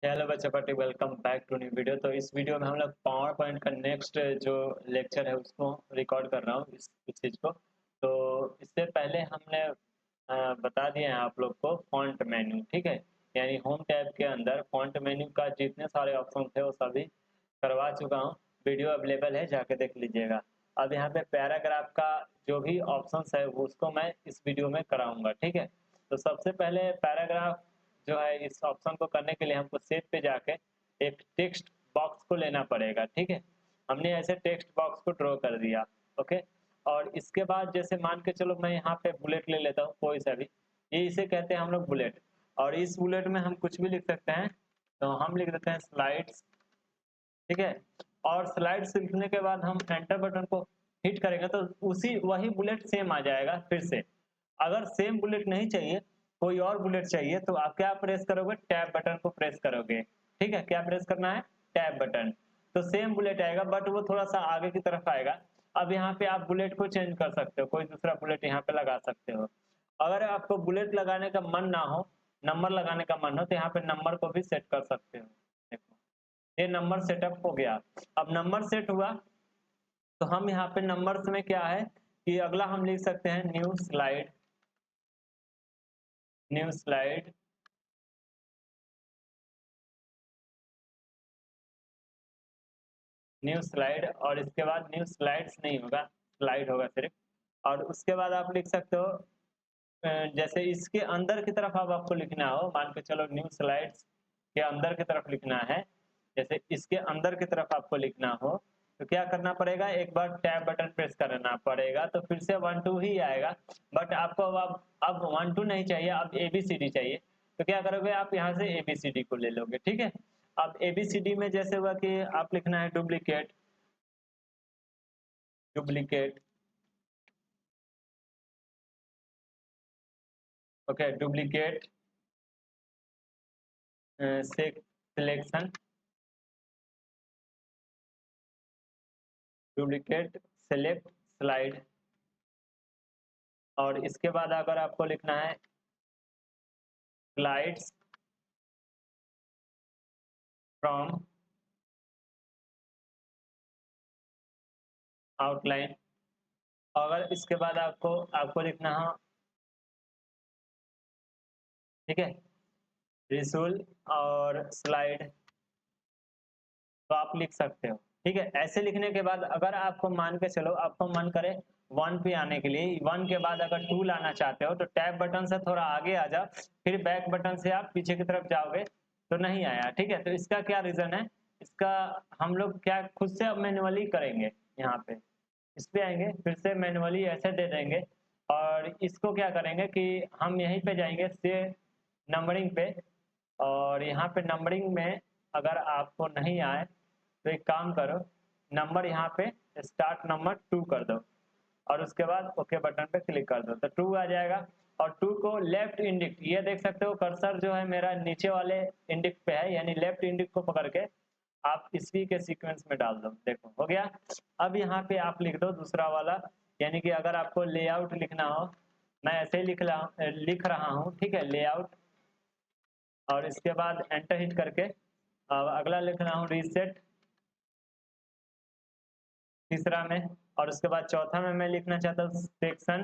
Hello बच्चा party, welcome back to new video. तो इस वीडियो में हम लोग पावर पॉइंट का नेक्स्ट जो लेक्चर है उसको रिकॉर्ड कर रहा हूँ इस चीज़ को। तो इससे पहले हमने बता दिए हैं आप लोग को फॉन्ट मेन्यू, ठीक है। यानी होम टैब के अंदर फॉन्ट मेन्यू का जितने सारे ऑप्शन थे वो सभी करवा चुका हूँ। वीडियो अवेलेबल है, जाके देख लीजिएगा। अब यहाँ पे पैराग्राफ का जो भी ऑप्शंस है वो उसको मैं इस वीडियो में कराऊंगा, ठीक है। तो सबसे पहले पैराग्राफ जो है, इस ऑप्शन को करने के लिए हमको सेव पे जाके एक टेक्स्ट बॉक्स को लेना पड़ेगा, ठीक है। हमने ऐसे टेक्स्ट बॉक्स को ड्रॉ कर दिया, ओके। और इसके बाद जैसे मान के चलो मैं यहाँ पे बुलेट ले लेता हूँ कोई सा भी, ये इसे कहते हैं हम लोग बुलेट। और इस बुलेट में हम कुछ भी लिख सकते हैं, तो हम लिख देते हैं स्लाइड्स, ठीक है। और स्लाइड्स लिखने के बाद हम एंटर बटन को हिट करेंगे तो उसी वही बुलेट सेम आ जाएगा फिर से। अगर सेम बुलेट नहीं चाहिए, कोई और बुलेट चाहिए, तो आप क्या प्रेस करोगे? टैब बटन को प्रेस करोगे, ठीक है। क्या प्रेस करना है? Tab button. तो सेम बुलेट आएगा, बट वो थोड़ा सा आगे की तरफ आएगा। अब यहाँ पे आप बुलेट को चेंज कर सकते हो, कोई दूसरा बुलेट यहाँ पे लगा सकते हो। अगर आपको बुलेट लगाने का मन ना हो, नंबर लगाने का मन हो, तो यहाँ पे नंबर को भी सेट कर सकते हो। देखो, ये नंबर सेटअप हो गया। अब नंबर सेट हुआ तो हम यहाँ पे नंबर्स में क्या है कि अगला हम लिख सकते हैं new slide, new slide, new slide. और इसके बाद न्यू स्लाइड्स नहीं होगा, स्लाइड होगा सिर्फ। और उसके बाद आप लिख सकते हो जैसे इसके अंदर की तरफ अब आपको लिखना हो, मान के चलो न्यू स्लाइड्स के अंदर की तरफ लिखना है, जैसे इसके अंदर की तरफ आपको लिखना हो, तो क्या करना पड़ेगा? एक बार टैब बटन प्रेस करना पड़ेगा, तो फिर से 1 2 ही आएगा। बट आपको अब 1 2 नहीं चाहिए, अब ABCD चाहिए। तो क्या करोगे? आप यहाँ से ABCD को ले लोगे, ठीक है। अब ABCD में जैसे हुआ कि आप लिखना है duplicate, duplicate, okay, duplicate selection, duplicate select slide. और इसके बाद अगर आपको लिखना है स्लाइड्स फ्रॉम आउटलाइन। अगर इसके बाद आपको आपको लिखना हो, ठीक है, रिसूल और स्लाइड, तो आप लिख सकते हो, ठीक है। ऐसे लिखने के बाद अगर आपको मान के चलो आपको मन करे 1 पे आने के लिए, 1 के बाद अगर 2 लाना चाहते हो, तो टैब बटन से थोड़ा आगे आ जाओ, फिर बैक बटन से आप पीछे की तरफ जाओगे तो नहीं आया, ठीक है। तो इसका क्या रीजन है? इसका हम लोग क्या खुद से अब मैन्युअली करेंगे। यहाँ पे इस पे आएंगे, फिर से मैन्युअली ऐसे दे देंगे। और इसको क्या करेंगे कि हम यहीं पे जाएंगे से नंबरिंग पे। और यहाँ पे नंबरिंग में अगर आपको नहीं आए तो एक काम करो, नंबर यहाँ पे स्टार्ट नंबर 2 कर दो, और उसके बाद ओके बटन पे क्लिक कर दो तो 2 आ जाएगा। और 2 को लेफ्ट इंडिक, ये देख सकते हो कर्सर जो है मेरा नीचे वाले इंडिक पे है, यानी लेफ्ट इंडिक को पकड़ के आप इसी के सीक्वेंस में डाल दो। देखो हो गया। अब यहाँ पे आप लिख दो दूसरा वाला, यानी कि अगर आपको लेआउट लिखना हो, मैं ऐसे ही लिख रहा हूँ, ठीक है, लेआउट। और इसके बाद एंटर हिट करके अब अगला लिख रहा हूँ रीसेट, तीसरा में। और उसके बाद चौथा में मैं लिखना चाहता हूँ सेक्शन,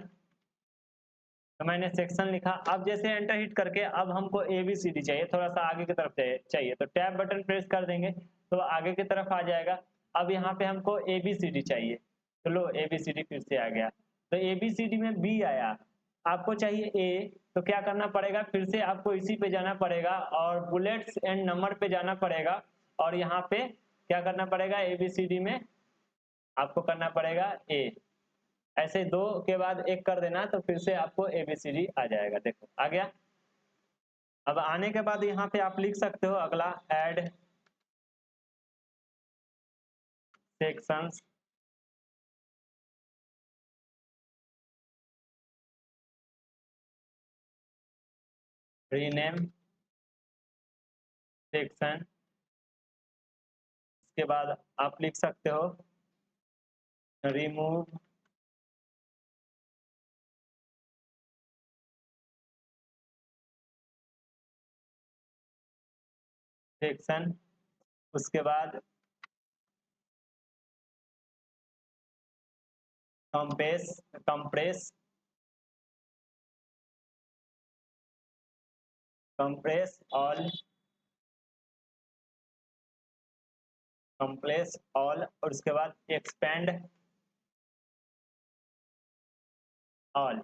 तो मैंने सेक्शन लिखा। अब जैसे एंटर हिट करके अब हमको ABCD चाहिए, थोड़ा सा आगे की तरफ चाहिए, तो टैब बटन प्रेस कर देंगे तो आगे की तरफ आ जाएगा। अब यहाँ पे हमको ABCD चाहिए, तो लो ABCD फिर से आ गया। तो ABCD में B आया, आपको चाहिए A, तो क्या करना पड़ेगा? फिर से आपको इसी पे जाना पड़ेगा और बुलेट्स एंड नंबर पे जाना पड़ेगा। और यहाँ पे क्या करना पड़ेगा? ABCD में आपको करना पड़ेगा A। ऐसे 2 के बाद 1 कर देना, तो फिर से आपको ABCD आ जाएगा। देखो आ गया। अब आने के बाद यहाँ पे आप लिख सकते हो अगला ऐड सेक्शंस, रीनेम सेक्शन। इसके बाद आप लिख सकते हो रिमूव सेक्शन, उसके बाद कंप्रेस ऑल और उसके बाद एक्सपेंड ऑल।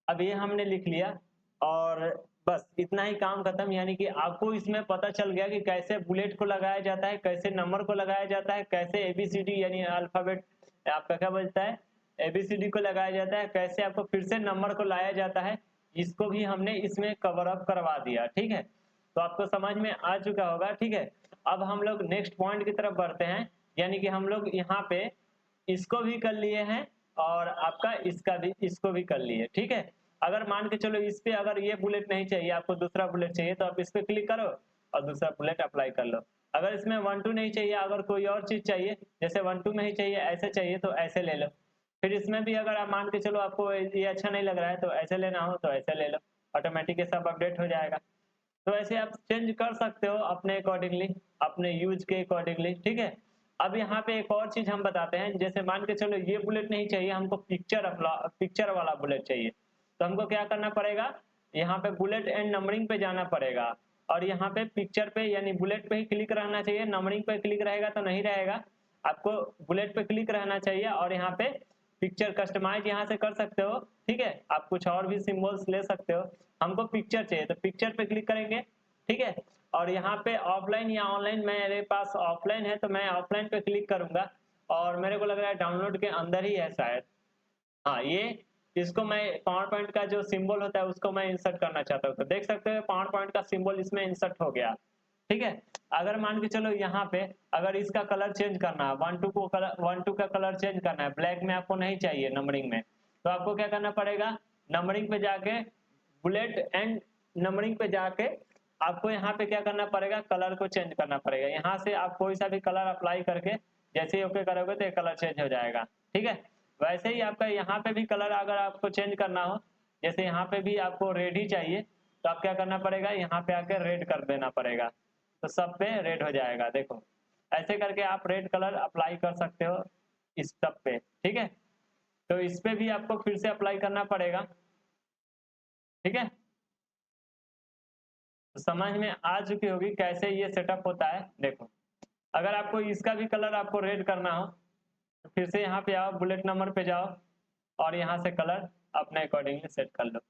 अब ये हमने लिख लिया और बस इतना ही काम खत्म। यानी कि आपको इसमें पता चल गया कि कैसे बुलेट को लगाया जाता है, कैसे नंबर को लगाया जाता है, कैसे एबीसीडी यानी अल्फाबेट आपका क्या बोलता है एबीसीडी को लगाया जाता है, कैसे आपको फिर से नंबर को लाया जाता है, इसको भी हमने इसमें कवर अप करवा दिया। ठीक है, तो आपको समझ में आ चुका होगा। ठीक है, अब हम लोग नेक्स्ट पॉइंट की तरफ बढ़ते हैं। यानी कि हम लोग यहाँ पे इसको भी कर लिए हैं और आपका इसको भी कर लिए। ठीक है, अगर मान के चलो इस पे अगर ये बुलेट नहीं चाहिए, आपको दूसरा बुलेट चाहिए, तो आप इस पे क्लिक करो और दूसरा बुलेट अप्लाई कर लो। अगर इसमें 1 2 नहीं चाहिए, अगर कोई और चीज चाहिए, जैसे 1 2 में ही चाहिए, ऐसे चाहिए तो ऐसे ले लो। फिर इसमें भी अगर आप मान के चलो आपको ये अच्छा नहीं लग रहा है तो ऐसे लेना हो तो ऐसे ले लो, ऑटोमेटिक ये सब अपडेट हो जाएगा। तो ऐसे आप चेंज कर सकते हो अपने अकॉर्डिंगली, अपने यूज के अकॉर्डिंगली। ठीक है, अब यहाँ पे एक और चीज हम बताते हैं। जैसे मान के चलो ये बुलेट नहीं चाहिए, हमको पिक्चर वाला बुलेट चाहिए, तो हमको क्या करना पड़ेगा, यहाँ पे बुलेट एंड नंबरिंग पे जाना पड़ेगा और यहाँ पे पिक्चर पे यानी बुलेट पे ही क्लिक रहना चाहिए। नंबरिंग पे क्लिक रहेगा तो नहीं रहेगा, आपको बुलेट पे क्लिक रहना चाहिए और यहाँ पे पिक्चर कस्टमाइज यहाँ से कर सकते हो। ठीक है, आप कुछ और भी सिंबल्स ले सकते हो। हमको पिक्चर चाहिए तो पिक्चर पे क्लिक करेंगे। ठीक है, और यहाँ पे ऑफलाइन या ऑनलाइन, मेरे पास ऑफलाइन है तो मैं ऑफलाइन पे क्लिक करूंगा और मेरे को लग रहा है डाउनलोड के अंदर ही है शायद। हाँ, ये इसको मैं पावर पॉइंट का जो सिंबल होता है उसको मैं इंसर्ट करना चाहता हूँ, तो देख सकते हो पावर पॉइंट का सिंबल इसमें इंसर्ट हो गया। ठीक है, अगर मान के चलो यहाँ पे अगर इसका कलर चेंज करना है, 1 2 का कलर चेंज करना है, ब्लैक में आपको नहीं चाहिए नंबरिंग में, तो आपको क्या करना पड़ेगा, नंबरिंग पे जाके बुलेट एंड नंबरिंग पे जाके आपको यहाँ पे क्या करना पड़ेगा, कलर को चेंज करना पड़ेगा। यहाँ से आप कोई सा भी कलर अप्लाई करके जैसे ही ओके करोगे तो ये कलर चेंज हो जाएगा। ठीक है, वैसे ही आपका यहाँ पे भी कलर अगर आपको चेंज करना हो, जैसे यहाँ पे भी आपको रेड ही चाहिए, तो आप क्या करना पड़ेगा, यहाँ पे आके रेड कर देना पड़ेगा, तो सब पे रेड हो जाएगा। देखो ऐसे करके आप रेड कलर अप्लाई कर सकते हो इस सब पे। ठीक है, तो इस पे भी आपको फिर से अप्लाई करना पड़ेगा। ठीक है, तो समझ में आ चुकी होगी कैसे ये सेटअप होता है। देखो अगर आपको इसका भी कलर आपको रेड करना हो तो फिर से यहाँ पे आओ, बुलेट नंबर पे जाओ और यहाँ से कलर अपने अकॉर्डिंगली सेट कर लो।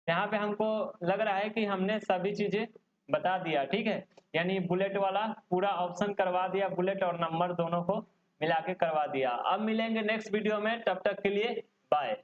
यहाँ पे हमको लग रहा है कि हमने सभी चीजें बता दिया। ठीक है, यानी बुलेट वाला पूरा ऑप्शन करवा दिया, बुलेट और नंबर दोनों को मिला के करवा दिया। अब मिलेंगे नेक्स्ट वीडियो में, तब तक के लिए बाय।